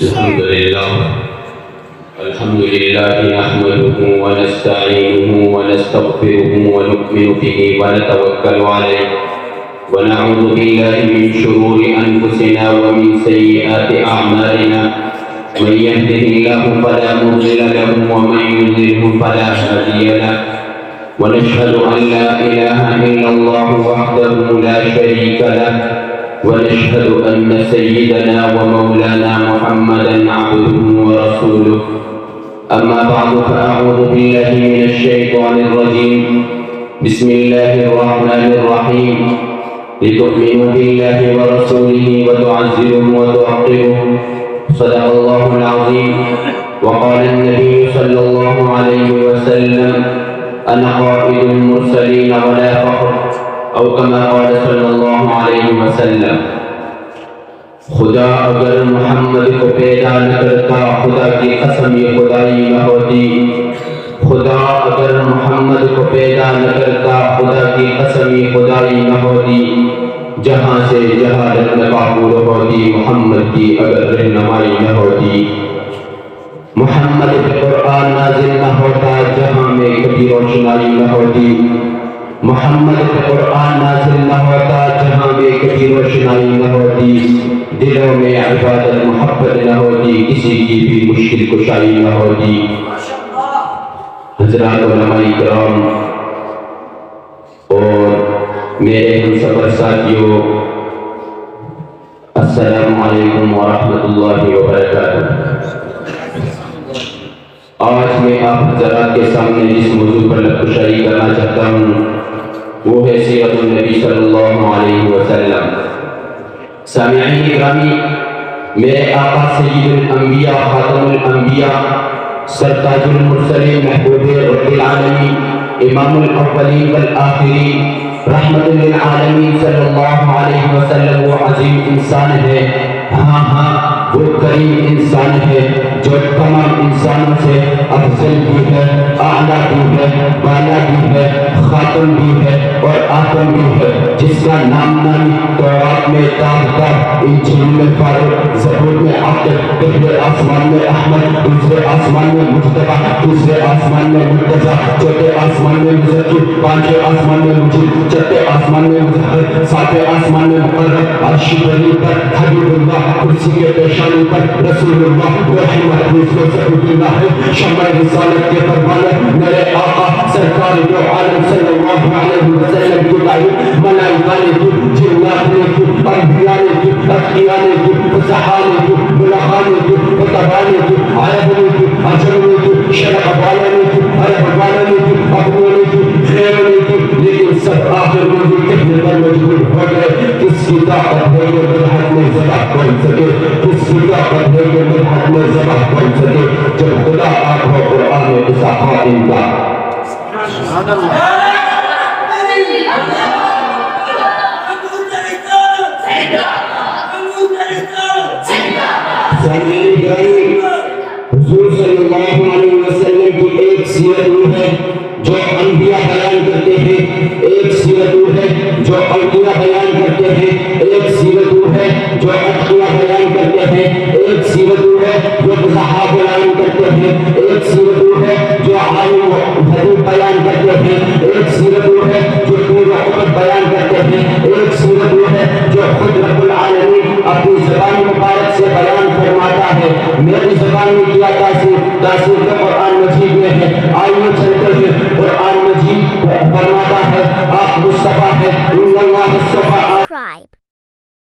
الحمد لله نحمده ونستعينه ونستغفره ونؤمن به ونتوكل عليه ونعوذ بالله من شرور أنفسنا ومن سيئات أعمالنا من يهده الله فلا مضل له ومن يضلله فلا هادي له ونشهد أن لا إله إلا الله وحده لا شريك له ونشهد أن سيدنا ومولانا محمدا عبده ورسوله أما بعد فأعوذ بالله من الشيطان الرجيم بسم الله الرحمن الرحيم لتؤمنوا بالله ورسوله وتعزروه وتوقروه صدق الله العظيم وقال النبي صلى الله عليه وسلم أنا قائد المرسلين ولا فخر او كما قال صلی اللہ علیہ وسلم. خدا اگر محمد کو پیدا نہ کرتا خدا کی قسم یہ خدائی نہ ہوتی. خدا اگر محمد کو پیدا نہ کرتا خدا کی قسم یہ خدائی نہ ہوتی. جہاں سے جہالت نہ معقول ہوتی محمد کی اگر رہنمائی نہ ہوتی. محمد پہ قرآن نازل نہ ہوتا جہاں میں کبھی روشنائی نہ ہوتی. محمد پہ قرآن نازل نہ ہوتا جہاں میں کبھی روشنائی نہ ہوتی. دلوں میں عبادت محبت نہ ہوتی کسی کی بھی مشکل کشائی نہ ہوتی. حضرات علماء کرام اور میرے ہم سفر ساتھیوں، السلام علیکم ورحمۃ اللہ وبرکاتہ. آج میں آپ حضرات کے سامنے جس موضوع پر لبکشائی کرنا چاہتا ہوں وہ ہے سیرت النبی صلی اللہ علیہ وسلم. سامعین گرامی، میرے آقا سید الانبیاء خاتم الانبیاء سرتاج المرسلین محبوب رب العالمین امام الاولین والآخرین رحمت للعالمین صلی اللہ علیہ وسلم وہ عظیم انسان ہے. ہاں وہ کریم انسان ہے جو تمام انسانوں سے افضل بھی ہے، اعلیٰ بھی ہے، بالا بھی ہے، خاتم بھی ہے اور آخر بھی ہے. جس کا نام نامی تورات میں تاہدار، انجیل میں فاروق، زبور میں عاقب، پہلے آسمان میں احمد، دوسرے آسمان میں مجتبی، تیسرے آسمان میں مرتضیٰ، چوتھے آسمان میں مزکی، پانچویں آسمان میں مجید، چھٹے آسمان میں مظہر، ساتویں آسمان میں مقرر، عرش بری پر حبیب اللہ، کرسی کے پیشانی پر رسول اللہ، وحی محفوظ میں سعود اللہ ہے. شمع رسالت کے پروانہ میرے آقا سرکار دو عالم صلی اللہ علیہ وسلم کی تعریف ملائکہ نے کی، جنات نے کی، انبیاء نے کی، اتقیاء نے کی، فصحاء نے کی، بلغاء نے کی، خطباء نے کی، عرب نے کی، عجم نے کی، شرق والا نے کی، عرب والا نے کی، ابو نے کی، خیر نے کی، لیکن سب آخر میں بھی کہنے پر مجبور ہو گئے. کس کی طاقت ہے کہ مدحت میں ذبح پہنچ سکے؟ کس کی طاقت ہے کہ مدحت میں ذبح پہنچ سکے؟ جب خدا آپ ہو قرآن ایسا خاتم کا. حضور صلی اللہ علیہ وسلم کی ایک سیرت ہے جو انبیاء بیان کرتے ہیں، ایک سیرت ہے جو اولیاء بیان کرتے ہیں، ایک سیرت ہے جو اتقیاء بیان کرتے ہیں، ایک سیرت ہے جو فصحاء بیان کرتے ہیں، ایک سیرت ہے جو عالم و حدیث بیان کرتے ہیں، ایک سیرت ہے جو پیر و عقد بیان کرتے ہیں، ایک سیرت ہے جو خود رب العالمین اپنی زبان مبارک سے بیان فرماتا ہے. میری زبان میں کیا تاثیر